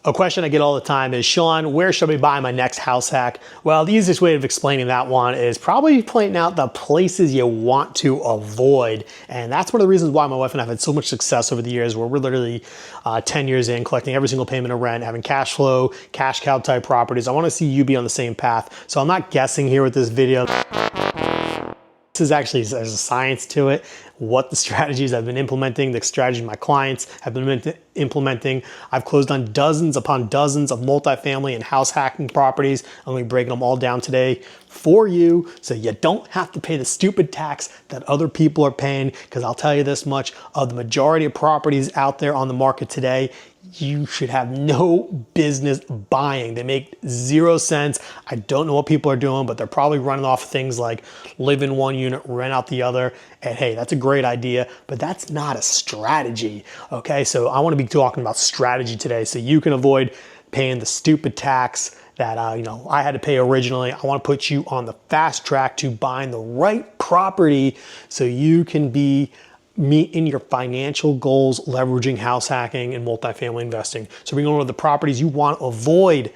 A question I get all the time is, Sean, where should I buy my next house hack? Well, the easiest way of explaining that one is probably pointing out the places you want to avoid. And that's one of the reasons why my wife and I have had so much success over the years, where we're literally 10 years in, collecting every single payment of rent, having cash flow, cash cow type properties. I want to see you be on the same path. So I'm not guessing here with this video. This is actually, there's a science to it. What the strategies I've been implementing, the strategies my clients have been implementing. I've closed on dozens upon dozens of multifamily and house hacking properties. I'm gonna be breaking them all down today for you, so you don't have to pay the stupid tax that other people are paying. Because I'll tell you this much, of the majority of properties out there on the market today, you should have no business buying. They make 0 cents. I don't know what people are doing, but they're probably running off things like live in one unit, rent out the other. And hey, that's a great idea, but that's not a strategy. Okay, so I want to be talking about strategy today so you can avoid paying the stupid tax that I had to pay originally. I want to put you on the fast track to buying the right property so you can be meeting your financial goals, leveraging house hacking and multifamily investing. So we're going to the properties you want to avoid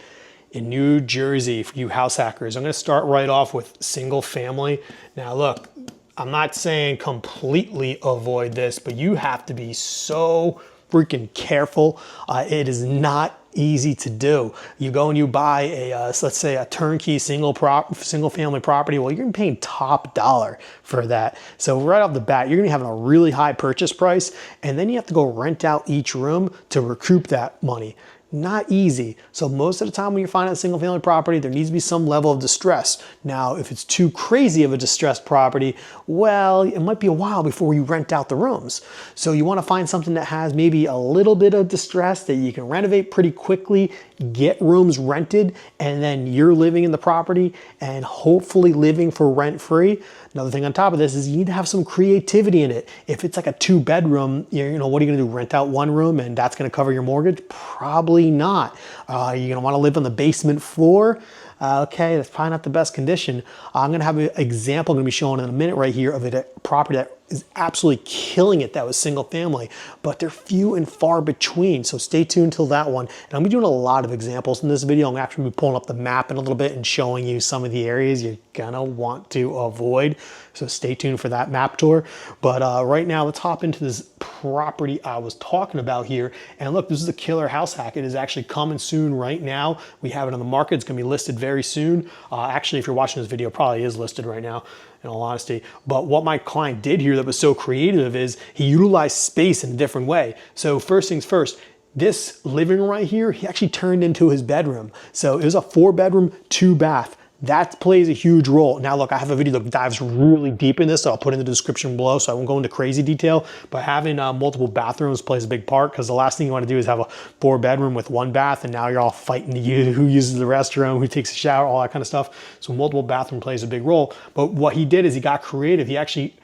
in New Jersey for you house hackers. I'm going to start right off with single family. Now look, I'm not saying completely avoid this, but you have to be so freaking careful. It is not easy to do. You go and you buy a, let's say a turnkey single family property. Well, you're gonna be paying top dollar for that. So right off the bat, you're gonna be having a really high purchase price, and then you have to go rent out each room to recoup that money. Not easy. So most of the time when you're finding a single family property, there needs to be some level of distress. Now, if it's too crazy of a distressed property, well, it might be a while before you rent out the rooms. So you want to find something that has maybe a little bit of distress that you can renovate pretty quickly, get rooms rented, and then you're living in the property and hopefully living for rent free. Another thing on top of this is you need to have some creativity in it. If it's like a 2-bedroom, what are you gonna do? Rent out one room and that's gonna cover your mortgage? Probably not. You're gonna wanna live on the basement floor. Okay, that's probably not the best condition. I'm gonna have an example I'm gonna be showing in a minute right here of a property that is absolutely killing it that was single family, but they're few and far between. So stay tuned till that one. And I'm gonna be doing a lot of examples in this video. I'm actually be pulling up the map in a little bit and showing you some of the areas you're gonna want to avoid. So stay tuned for that map tour. But right now, let's hop into this property I was talking about here. And look, this is a killer house hack. It is actually coming soon right now. We have it on the market. It's gonna be listed very soon. Actually, if you're watching this video, it probably is listed right now, in all honesty. But what my client did here that was so creative is he utilized space in a different way. So first things first, this living room right here, he actually turned into his bedroom. So it was a 4-bedroom, 2-bath. That plays a huge role. Now look, I have a video that dives really deep in this, so I'll put in the description below, so I won't go into crazy detail, but having multiple bathrooms plays a big part, because the last thing you want to do is have a 4-bedroom with 1 bath, and now you're all fighting who uses the restroom, who takes a shower, all that kind of stuff. So multiple bathroom plays a big role. But what he did is he got creative. He actually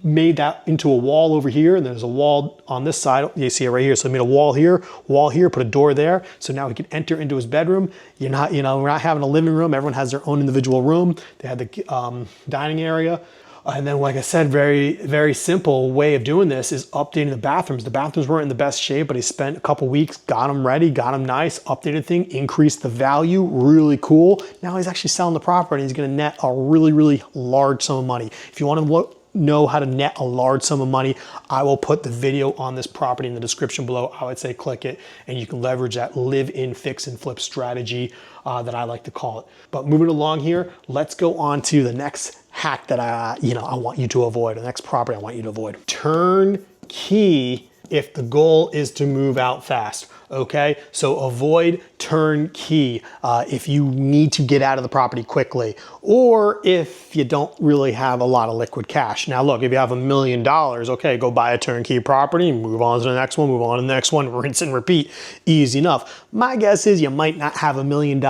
made that into a wall over here, and there's a wall on this side. You see it right here. So he made a wall here, put a door there. So now he can enter into his bedroom. You're not, we're not having a living room. Everyone has their own individual room. They had the dining area. And then, like I said, very, very simple way of doing this is updating the bathrooms. The bathrooms weren't in the best shape, but he spent a couple weeks, got them ready, got them nice, updated thing, increased the value, really cool. Now he's actually selling the property. He's gonna net a really, really large sum of money. If you want to know how to net a large sum of money, I will put the video on this property in the description below. I would say click it, and you can leverage that live-in, fix and flip strategy that I like to call it. But moving along here, let's go on to the next hack that I want you to avoid, the next property I want you to avoid. Turnkey if the goal is to move out fast. Okay, so avoid turnkey if you need to get out of the property quickly, or if you don't really have a lot of liquid cash. Now look, if you have $1 million, okay, go buy a turnkey property, move on to the next one, move on to the next one, rinse and repeat, easy enough. My guess is you might not have $1 million,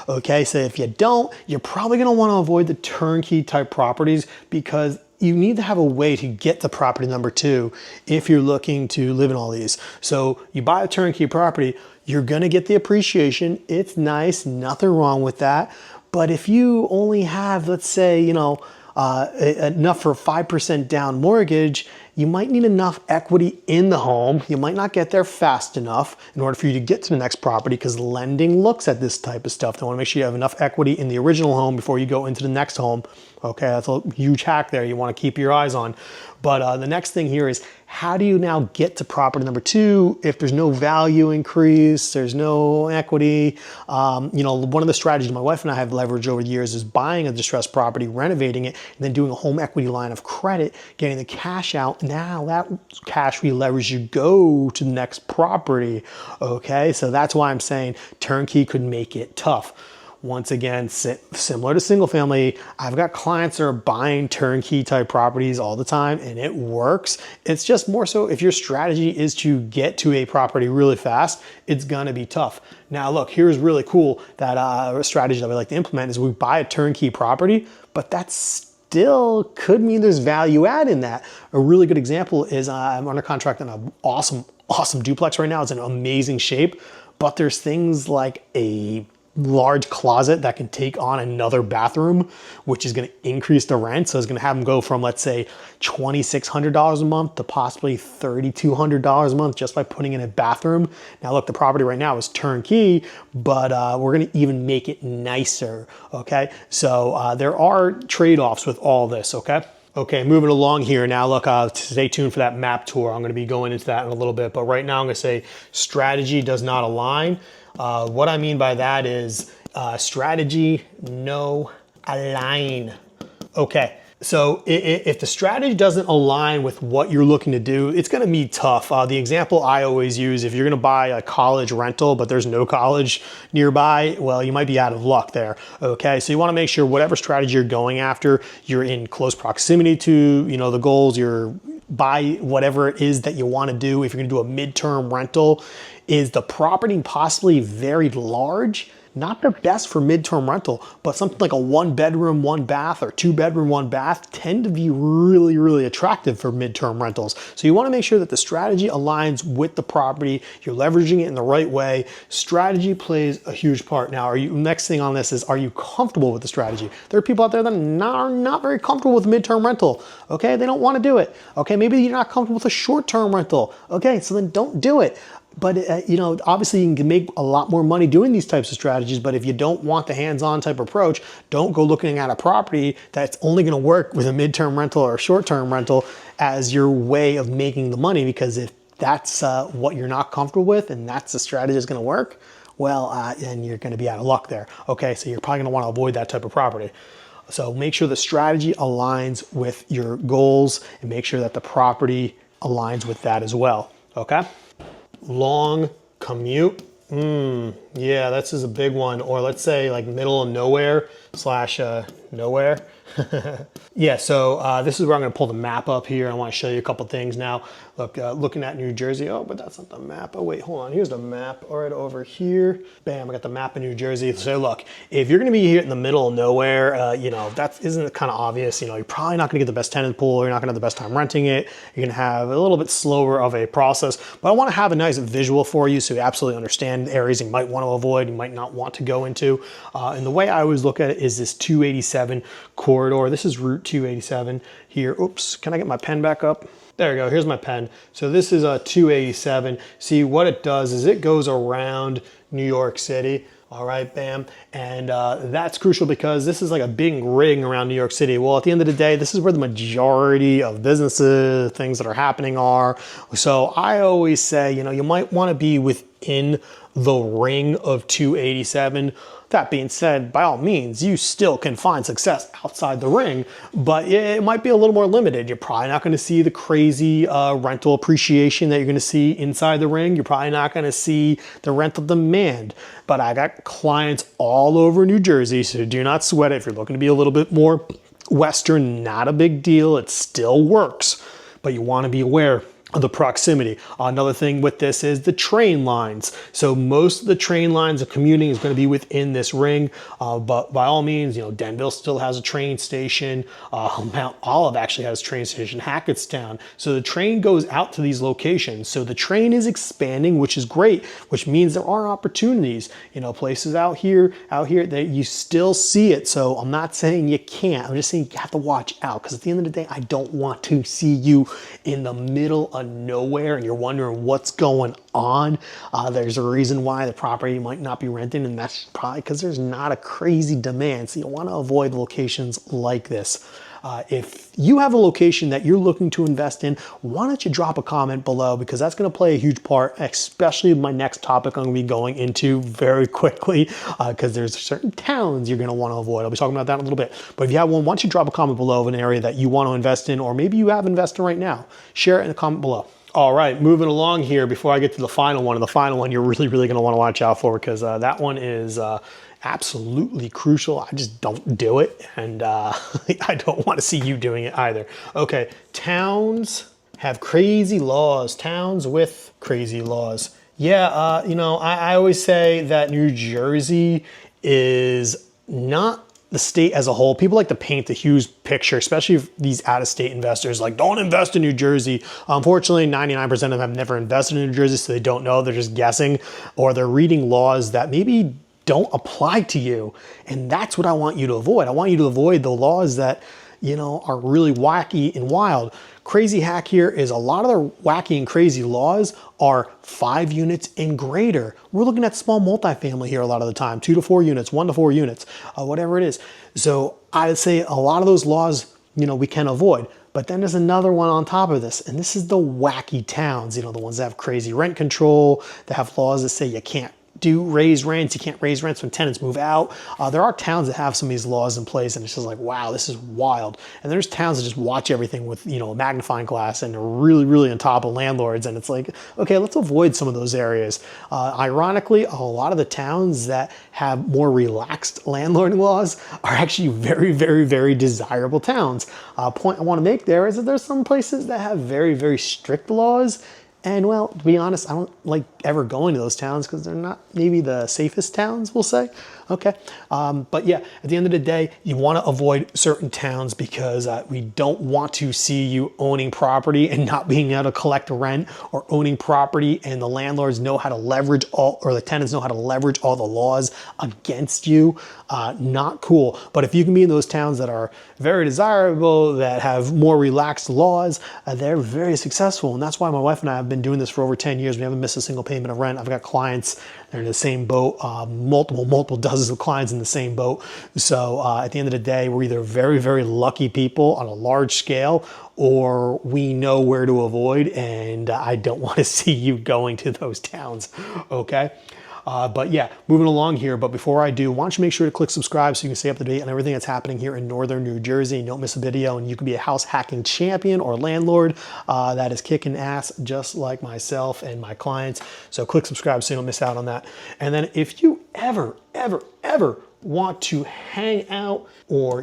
okay? So if you don't, you're probably gonna wanna avoid the turnkey type properties, because you need to have a way to get to property number 2 if you're looking to live in all these. So you buy a turnkey property, you're gonna get the appreciation. It's nice, nothing wrong with that. But if you only have, let's say, enough for a 5% down mortgage, you might need enough equity in the home. You might not get there fast enough in order for you to get to the next property, because lending looks at this type of stuff. They want to make sure you have enough equity in the original home before you go into the next home. Okay, that's a huge hack there you want to keep your eyes on. But the next thing here is, how do you now get to property number 2 if there's no value increase, there's no equity? One of the strategies my wife and I have leveraged over the years is buying a distressed property, renovating it, and then doing a home equity line of credit, getting the cash out. Now that cash we leverage to go to the next property. Okay, so that's why I'm saying turnkey could make it tough. Once again, similar to single family, I've got clients that are buying turnkey type properties all the time, and it works. It's just more so if your strategy is to get to a property really fast, it's gonna be tough. Now look, here's really cool, that a strategy that we like to implement is we buy a turnkey property, but that's still could mean there's value add in that. A really good example is I'm under contract on an awesome duplex right now. It's in amazing shape, but there's things like a large closet that can take on another bathroom, which is going to increase the rent. So it's going to have them go from, let's say, $2,600 a month to possibly $3,200 a month just by putting in a bathroom. Now look, the property right now is turnkey, but we're going to even make it nicer. Okay, so there are trade-offs with all this. Okay, moving along here now. Look, stay tuned for that map tour. I'm going to be going into that in a little bit, but right now I'm going to say strategy does not align. What I mean by that is strategy, no align. Okay, so if the strategy doesn't align with what you're looking to do, it's gonna be tough. The example I always use, if you're gonna buy a college rental, but there's no college nearby, well, you might be out of luck there, okay? So you wanna make sure whatever strategy you're going after, you're in close proximity to, the goals, you're by whatever it is that you wanna do. If you're gonna do a midterm rental, is the property possibly very large? Not the best for midterm rental, but something like a 1-bedroom, 1-bath, or 2-bedroom, 1-bath tend to be really, really attractive for midterm rentals. So you wanna make sure that the strategy aligns with the property, you're leveraging it in the right way. Strategy plays a huge part. Now, next thing on this is, are you comfortable with the strategy? There are people out there that are not very comfortable with midterm rental, okay? They don't wanna do it, okay? Maybe you're not comfortable with a short-term rental, okay? So then don't do it. But, obviously you can make a lot more money doing these types of strategies, but if you don't want the hands-on type approach, don't go looking at a property that's only gonna work with a midterm rental or a short-term rental as your way of making the money, because if that's what you're not comfortable with and that's the strategy that's gonna work, well, then you're gonna be out of luck there. Okay, so you're probably gonna wanna avoid that type of property. So make sure the strategy aligns with your goals and make sure that the property aligns with that as well, okay? Long commute. Yeah, this is a big one. Or let's say like middle of nowhere / nowhere. Yeah, so this is where I'm going to pull the map up here. I want to show you a couple things now. Look, looking at New Jersey. Oh, but that's not the map. Oh, wait, hold on. Here's the map right over here. Bam, I got the map of New Jersey. So look, if you're going to be here in the middle of nowhere, that isn't kind of obvious. You're probably not going to get the best tenant pool. You're not going to have the best time renting it. You're going to have a little bit slower of a process. But I want to have a nice visual for you so you absolutely understand areas you might want to avoid, you might not want to go into. And the way I always look at it is this 287 corridor. This is Route 287 here. Oops, can I get my pen back up? There we go, here's my pen. So this is a 287. See, what it does is it goes around New York City. All right, bam. And that's crucial because this is like a big ring around New York City. Well, at the end of the day, this is where the majority of businesses, things that are happening are. So I always say, you might want to be within the ring of 287. That being said, by all means, you still can find success outside the ring, but it might be a little more limited. You're probably not going to see the crazy rental appreciation that you're going to see inside the ring. You're probably not going to see the rental demand. But I got clients all over New Jersey, so do not sweat it. If you're looking to be a little bit more Western, not a big deal. It still works, but you want to be aware the proximity. Another thing with this is the train lines. So most of the train lines of commuting is going to be within this ring, but by all means, Denville still has a train station. Mount Olive actually has a train station, Hackettstown. So the train goes out to these locations. So the train is expanding, which is great, which means there are opportunities, places out here that you still see it. So I'm not saying you can't, I'm just saying you have to watch out, because at the end of the day, I don't want to see you in the middle of nowhere and you're wondering what's going on. There's a reason why the property might not be renting, and that's probably because there's not a crazy demand. So you want to avoid locations like this. If you have a location that you're looking to invest in, why don't you drop a comment below, because that's going to play a huge part, especially my next topic I'm going to be going into very quickly, because there's certain towns you're going to want to avoid. I'll be talking about that in a little bit. But if you have one, why don't you drop a comment below of an area that you want to invest in, or maybe you have invested right now. Share it in the comment below. All right, moving along here before I get to the final one. And the final one you're really going to want to watch out for, because that one is absolutely crucial. I just don't do it, and I don't want to see you doing it either. Okay, towns have crazy laws. Towns with crazy laws. Yeah, I always say that New Jersey is not the state as a whole. People like to paint the huge picture, especially if these out-of-state investors, like, don't invest in New Jersey. Unfortunately, 99% of them have never invested in New Jersey, so they don't know. They're just guessing, or they're reading laws that maybe don't apply to you. And that's what I want you to avoid. I want you to avoid the laws that, are really wacky and wild. Crazy hack here is a lot of their wacky and crazy laws are 5 units and greater. We're looking at small multifamily here a lot of the time, 2 to 4 units, 1 to 4 units, whatever it is. So I'd say a lot of those laws, we can avoid. But then there's another one on top of this, and this is the wacky towns, the ones that have crazy rent control, that have laws that say you can't raise rents. You can't raise rents when tenants move out. There are towns that have some of these laws in place, and it's just like, wow, this is wild. And there's towns that just watch everything with, a magnifying glass, and are really, really on top of landlords. And it's like, okay, let's avoid some of those areas. Ironically, a lot of the towns that have more relaxed landlord laws are actually very, very, very desirable towns. Point I want to make there is that there's some places that have very, very strict laws. And well, to be honest, I don't like ever going to those towns because they're not maybe the safest towns, we'll say. Okay. But yeah, at the end of the day, you want to avoid certain towns because we don't want to see you owning property and not being able to collect rent, or owning property and the landlords know how to leverage or the tenants know how to leverage all the laws against you. Not cool. But if you can be in those towns that are very desirable, that have more relaxed laws, they're very successful. And that's why my wife and I have been doing this for over 10 years. We haven't missed a single payment of rent. I've got clients, they're in the same boat, multiple dozens of clients in the same boat. So at the end of the day, we're either very, very lucky people on a large scale, or we know where to avoid, and I don't want to see you going to those towns, okay? But yeah, moving along here. But before I do, why don't you make sure to click subscribe so you can stay up to date on everything that's happening here in northern New Jersey. And don't miss a video, and you can be a house hacking champion or landlord that is kicking ass just like myself and my clients. So click subscribe so you don't miss out on that. And then if you ever want to hang out or,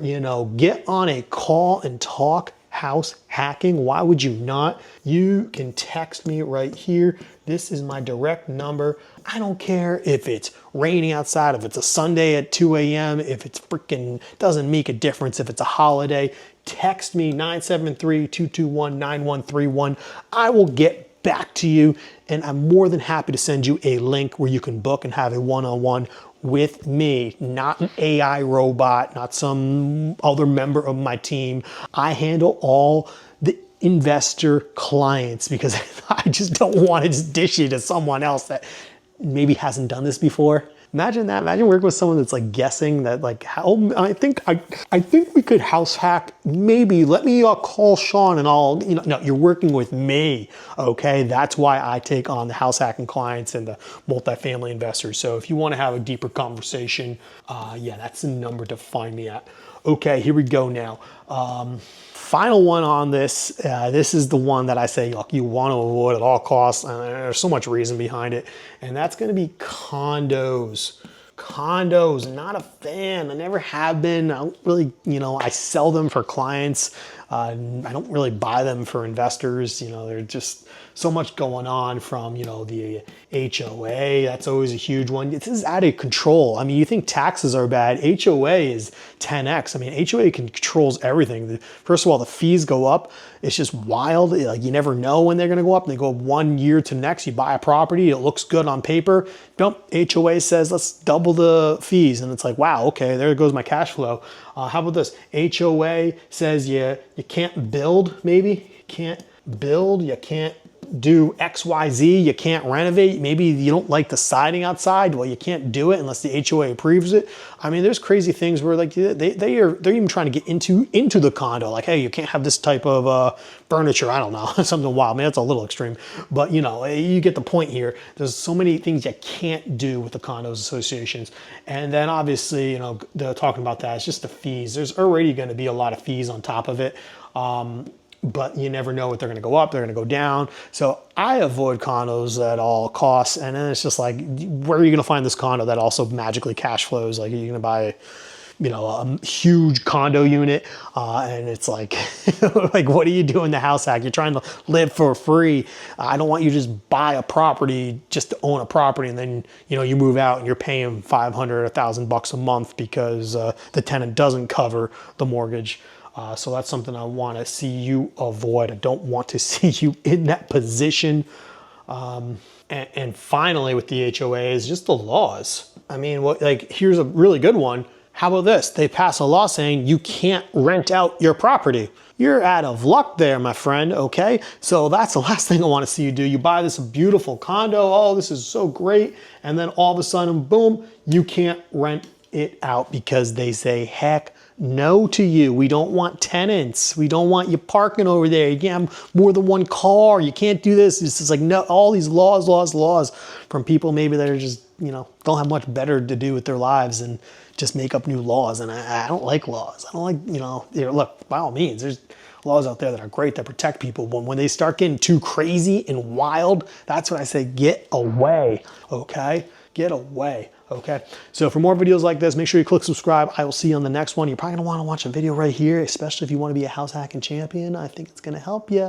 get on a call and talk house hacking, why would you not? You can text me right here. This is my direct number. I don't care if it's raining outside, if it's a Sunday at 2 a.m., if it's freaking doesn't make a difference, if it's a holiday. Text me 973-221-9131. I will get back to you, and I'm more than happy to send you a link where you can book and have a one-on-one with me, not an AI robot, not some other member of my team. I handle all the investor clients because I just don't want to just dish you to someone else that maybe hasn't done this before. Imagine that. Imagine working with someone that's like guessing that, like, how I think we could house hack. Maybe let me call Sean and I'll, no, you're working with me. Okay. That's why I take on the house hacking clients and the multifamily investors. So if you want to have a deeper conversation, yeah, that's the number to find me at. Okay, here we go now. Final one on this. This is the one that I say, look, you want to avoid at all costs. There's so much reason behind it. And that's going to be condos. Condos, not a fan. I never have been. I don't really, I sell them for clients. I don't really buy them for investors. You know, there's just so much going on from, you know, the HOA. That's always a huge one. This is out of control. I mean, you think taxes are bad. HOA is 10x. I mean, HOA controls everything. First of all, the fees go up. It's just wild. Like, you never know when they're going to go up. They go 1 year to next. You buy a property, it looks good on paper. Nope, HOA says let's double the fees, and it's like, wow, okay, there goes my cash flow. How about this? HOA says you can't build. Maybe you can't build. You can't do XYZ. You can't renovate. Maybe you don't like the siding outside. Well, you can't do it unless the HOA approves it. I mean, there's crazy things where like they're even trying to get into the condo. Like, hey, you can't have this type of furniture. I don't know, something wild. Man, that's a little extreme, but you know, you get the point here. There's so many things you can't do with the condos associations, and then obviously, you know, they're talking about that. It's just the fees. There's already going to be a lot of fees on top of it. But you never know what they're going to go up, they're going to go down. So I avoid condos at all costs. And then it's just like, where are you going to find this condo that also magically cash flows? Like, you're going to buy, you know, a huge condo unit, and it's like, like, what are you doing the house hack? You're trying to live for free. I don't want you to just buy a property just to own a property, and then, you know, you move out and you're paying $500, $1,000 a month because the tenant doesn't cover the mortgage. So that's something I want to see you avoid. I don't want to see you in that position. And finally, with the HOA is just the laws. I mean, like, here's a really good one. How about this? They pass a law saying you can't rent out your property. You're out of luck there, my friend, okay? So that's the last thing I want to see you do. You buy this beautiful condo. Oh, this is so great. And then all of a sudden, boom, you can't rent it out because they say, heck no to you. We don't want tenants. We don't want you parking over there. You can't have more than one car. You can't do this. It's just like, no, all these laws from people maybe that are just, you know, don't have much better to do with their lives and just make up new laws. And I don't like laws. I don't like, you know, look, by all means, there's laws out there that are great that protect people. But when they start getting too crazy and wild, that's when I say, get away, okay? Get away. Okay, so for more videos like this, make sure you click subscribe. I will see you on the next one. You're probably gonna wanna watch a video right here, especially if you wanna be a house hacking champion. I think it's gonna help you.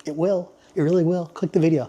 It will, it really will. Click the video.